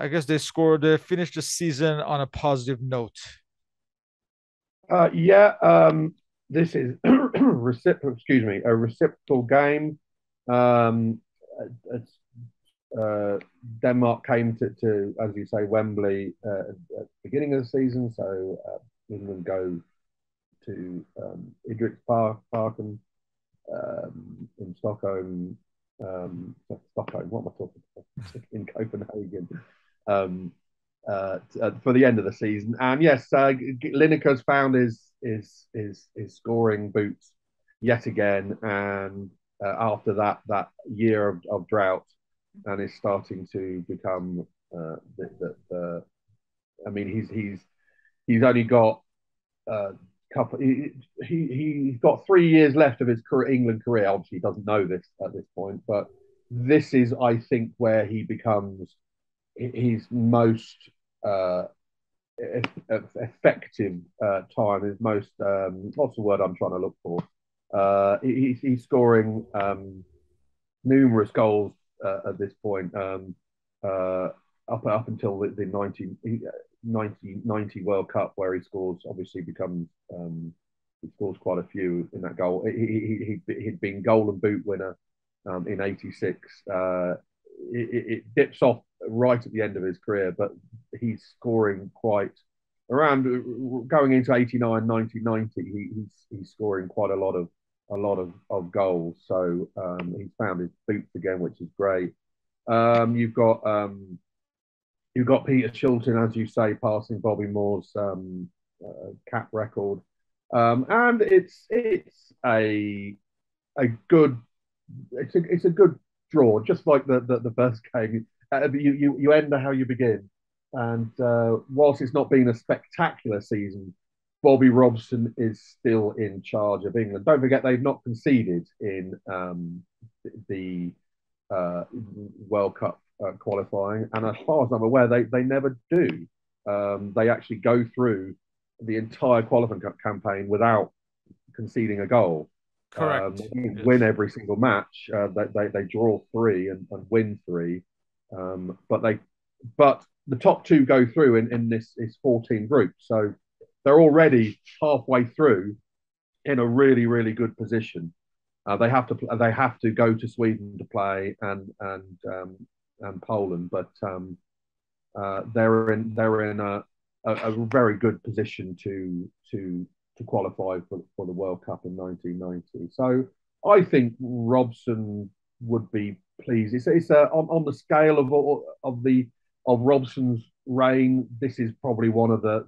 guess they finished the season on a positive note. This is a reciprocal game. Denmark came to, as you say, Wembley at the beginning of the season, so England go to Idriksparken in Stockholm. Stockholm, what am I talking about? In Copenhagen for the end of the season. And yes, Lineker's found his scoring boots yet again, and after that year of drought, and is starting to become I mean, he's only got couple. He's got 3 years left of his England career. Obviously, he doesn't know this at this point, but this is, I think, where he becomes his most effective time. His most what's the word I'm trying to look for? He's scoring numerous goals at this point. Up until the 90 World Cup, where he scores, obviously becomes he scores quite a few in that goal. He'd been Golden Boot winner in '86. It dips off right at the end of his career, but he's scoring quite around going into '89, 1990. He's scoring quite a lot of goals. So he's found his boots again, which is great. You've got Peter Shilton, as you say, passing Bobby Moore's cap record, and it's a good draw, just like the first game. You end how you begin, and whilst it's not been a spectacular season, Bobby Robson is still in charge of England. Don't forget, they've not conceded in the World Cup qualifying, and as far as I'm aware, they never do. They actually go through the entire qualifying campaign without conceding a goal. Correct. They win every single match. They draw 3 and win 3, but the top 2 go through in this 14 group, so they're already halfway through in a really, really good position. They have to go to Sweden to play and Poland, but they're in a very good position to qualify for the World Cup in 1990. So I think Robson would be pleased. It's on the scale of Robson's reign. This is probably one of the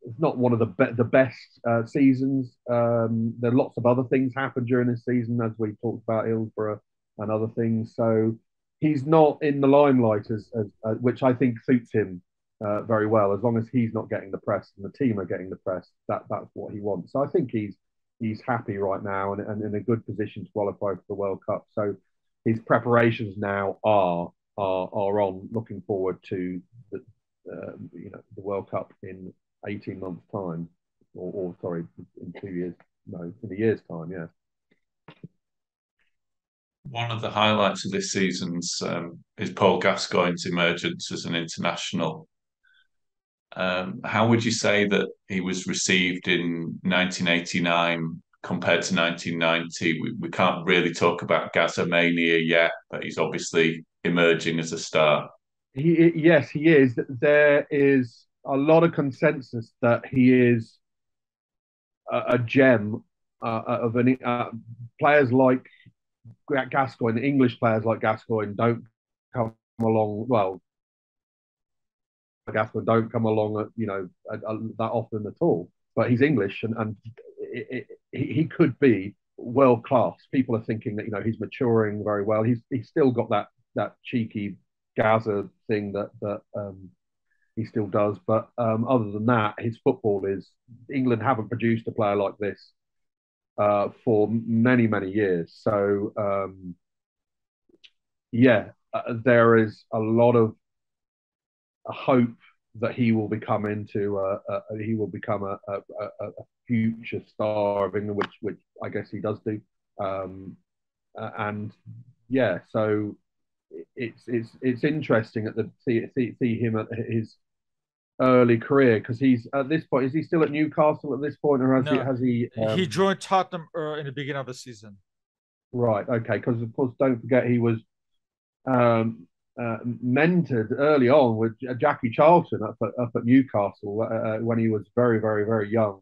it's not one of the best seasons. There are lots of other things happened during this season, as we talked about Hillsborough and other things. So he's not in the limelight, as which I think suits him very well. As long as he's not getting the press and the team are getting the press, that's what he wants. So I think he's happy right now and in a good position to qualify for the World Cup. So his preparations now are on. Looking forward to the World Cup in 18 months' time, or sorry, in 2 years, no, in a year's time, yeah. One of the highlights of this season's is Paul Gascoigne's emergence as an international. How would you say that he was received in 1989 compared to 1990? We can't really talk about Gazamania yet, but he's obviously emerging as a star. Yes, he is. There is a lot of consensus that he is a gem of players like Gascoigne. English players like Gascoigne don't come along. Well, Gascoigne don't come along, that often at all. But he's English, and he could be world class. People are thinking that he's maturing very well. He's still got that cheeky Gaza thing that he still does. But other than that, his football is England haven't produced a player like this for many years. So there is a lot of hope that he will become a future star of England, which I guess he does do. And yeah, so it's interesting see him at his early career, because he's at this point. Is he still at Newcastle at this point, or has he? He joined Tottenham in the beginning of the season. Right. Okay. Because of course, don't forget he was mentored early on with Jackie Charlton up at Newcastle when he was very young.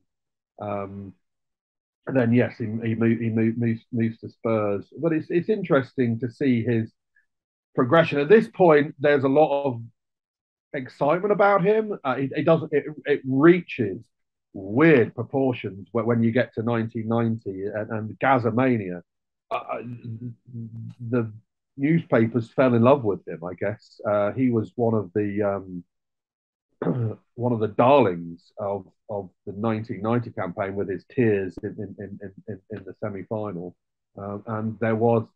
And then yes, he moves to Spurs. But it's interesting to see his progression. At this point, there's a lot of excitement about him. It reaches weird proportions when you get to 1990 and Gazamania. The newspapers fell in love with him. I guess he was one of the darlings of the 1990 campaign, with his tears in the semi-final, and there was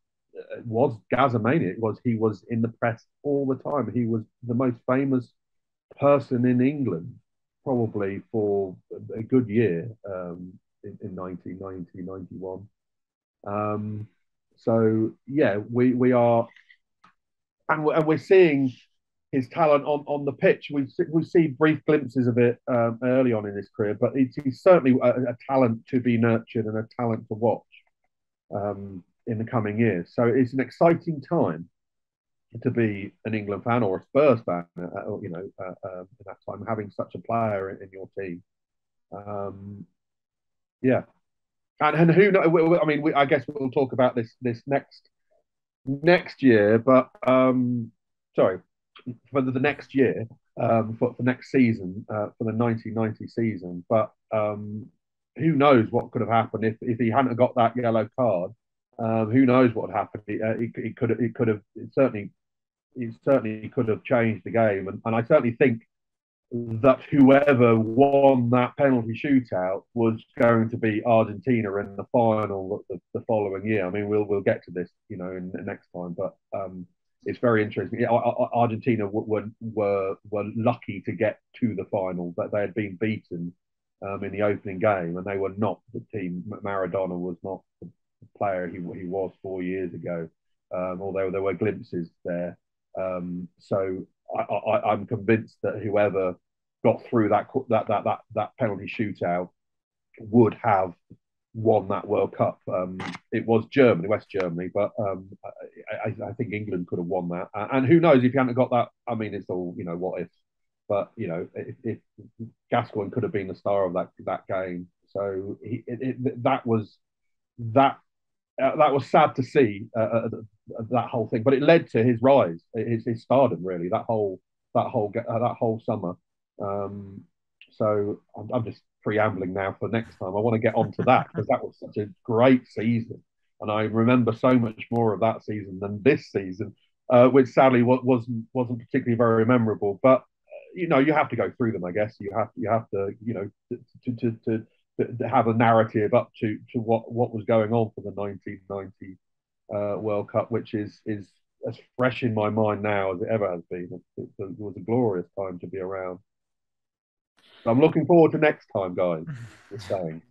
Gazamania. He was in the press all the time. He was the most famous person in England probably for a good year in 1990, 91. So yeah, we are, and we're seeing his talent on the pitch. We see brief glimpses of it early on in his career, but he's certainly a talent to be nurtured and a talent to watch in the coming years. So it's an exciting time to be an England fan or a Spurs fan, in that time, having such a player in your team. Yeah, and who knows? I mean, I guess we'll talk about this next year, but sorry, for the next year, for next season, for the 1990 season. But who knows what could have happened if he hadn't got that yellow card? Who knows what happened? It certainly could have changed the game, and I certainly think that whoever won that penalty shootout was going to be Argentina in the final the following year. I mean, we'll get to this, in the next time, but it's very interesting. Argentina were lucky to get to the final, but they had been beaten in the opening game, and they were not the team. Maradona was not the player he was 4 years ago, although there were glimpses there. So I'm convinced that whoever got through that penalty shootout would have won that World Cup. It was Germany, West Germany, but I think England could have won that. And who knows if you hadn't got that? I mean, it's all what if. But if Gascoigne could have been the star of that game, so that was sad to see, that whole thing, but it led to his rise, his stardom, really. That whole summer. So I'm just preambling now for next time. I want to get onto that because that was such a great season, and I remember so much more of that season than this season, which sadly wasn't particularly very memorable. But you have to go through them. I guess you have to to have a narrative up to what was going on for the 1990 World Cup, which is as fresh in my mind now as it ever has been. It was a glorious time to be around. I'm looking forward to next time, guys. Just saying.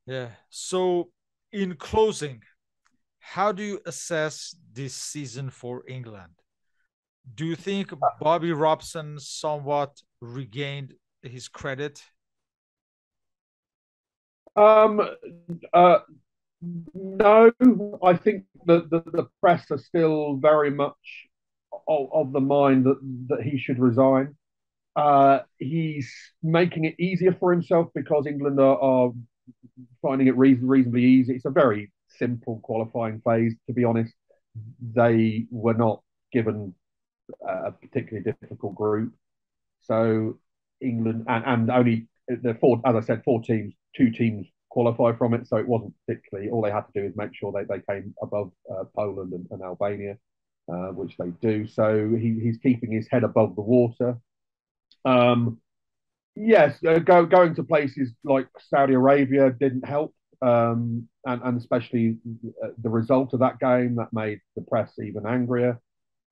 Yeah. So, in closing, how do you assess this season for England? Do you think Bobby Robson somewhat regained his credit? Um, uh, no, I think the press are still very much of the mind that he should resign. He's making it easier for himself because England are finding it reasonably easy. It's a very simple qualifying phase, to be honest. They were not given a particularly difficult group. So England and only the four, as I said, four teams, two teams qualify from it. So it wasn't particularly. All they had to do is make sure they came above Poland and Albania, which they do. So he's keeping his head above the water. Yes, going to places like Saudi Arabia didn't help, and especially the result of that game that made the press even angrier.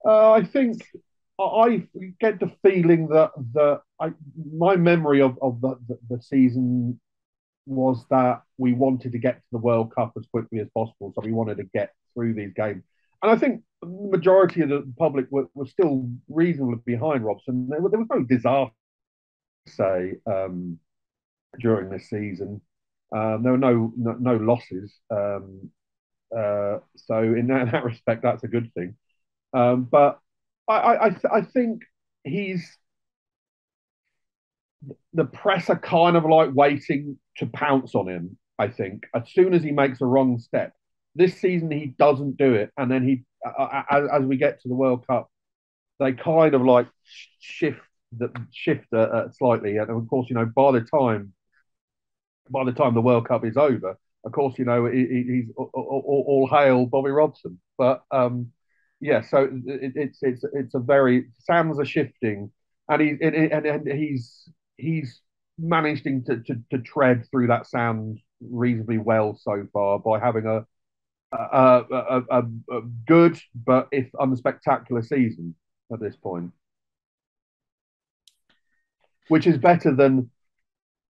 I think I get the feeling that my memory of the season was that we wanted to get to the World Cup as quickly as possible, so we wanted to get through these games. And I think the majority of the public were still reasonably behind Robson. There was no disaster, say, during this season. There were no losses. So in that respect, that's a good thing. But I think he's the press are kind of like waiting to pounce on him. I think as soon as he makes a wrong step, this season he doesn't do it, and then he as we get to the World Cup, they kind of like shift slightly, and of course, by the time the World Cup is over, of course, he's all hail Bobby Robson. But yeah, so it's a very sands are shifting, and he's managing to tread through that sand reasonably well so far by having a good but if unspectacular season at this point, which is better than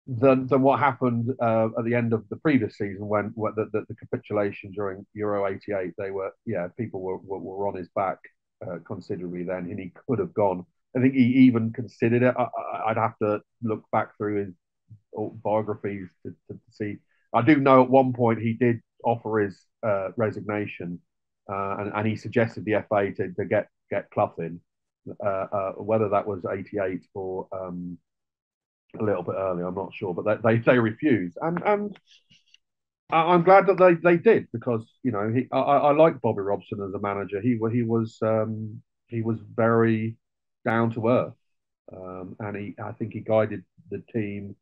what happened at the end of the previous season when the capitulation during Euro '88. They were people were on his back considerably then, and he could have gone. I think he even considered it. I'd have to look back through his biographies to see. I do know at one point he did offer his resignation, and he suggested the FA to get Clough in, whether that was '88 or a little bit earlier, I'm not sure, but they refused, and I'm glad that they did because I like Bobby Robson as a manager. He was very down to earth, and I think he guided the team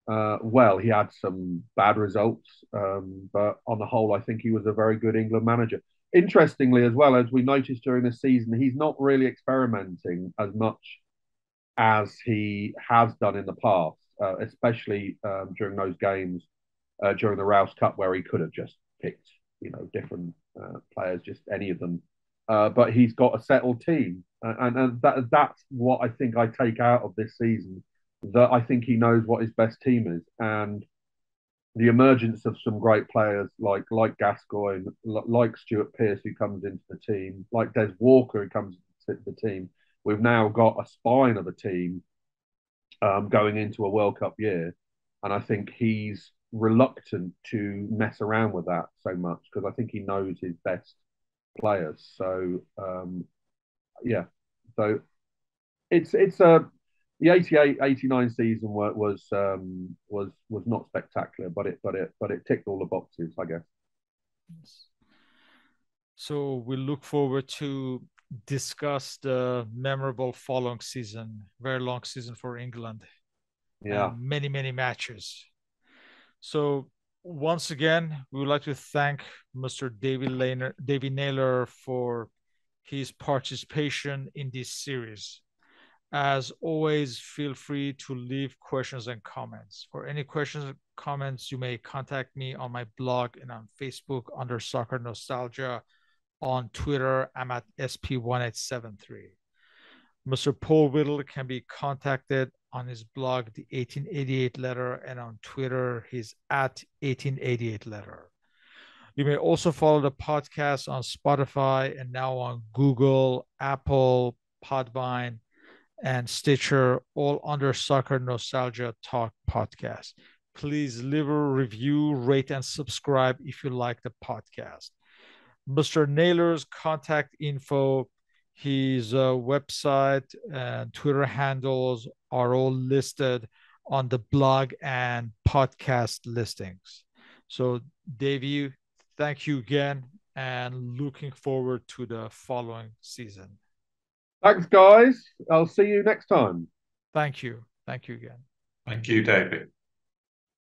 well. He had some bad results, but on the whole, I think he was a very good England manager. Interestingly, as well as we noticed during the season, he's not really experimenting as much as he has done in the past, especially during those games during the Rouse Cup where he could have just picked, different players, just any of them. But he's got a settled team, and that's what I think I take out of this season. That I think he knows what his best team is, and the emergence of some great players like Gascoigne, like Stuart Pearce who comes into the team, like Des Walker who comes into the team. We've now got a spine of a team going into a World Cup year, and I think he's reluctant to mess around with that so much because I think he knows his best players. So yeah, so it's a the 88-89 season was not spectacular, but it ticked all the boxes, I guess. So we look forward to discuss the memorable following season, very long season for England. Yeah, many matches. So once again, we would like to thank Mr. Davey Naylor for his participation in this series. As always, feel free to leave questions and comments. For any questions or comments, you may contact me on my blog and on Facebook under Soccer Nostalgia. On Twitter, I'm at SP1873. Mr. Paul Whittle can be contacted on his blog, The 1888 Letter, and on Twitter, he's at 1888 Letter. You may also follow the podcast on Spotify and now on Google, Apple, Podvine, and Stitcher, all under Soccer Nostalgia Talk Podcast. Please leave a review, rate, and subscribe if you like the podcast. Mr. Naylor's contact info, his website and Twitter handles are all listed on the blog and podcast listings. So, Davey, thank you again, and looking forward to the following season. Thanks, guys. I'll see you next time. Thank you. Thank you again. Thank you, David.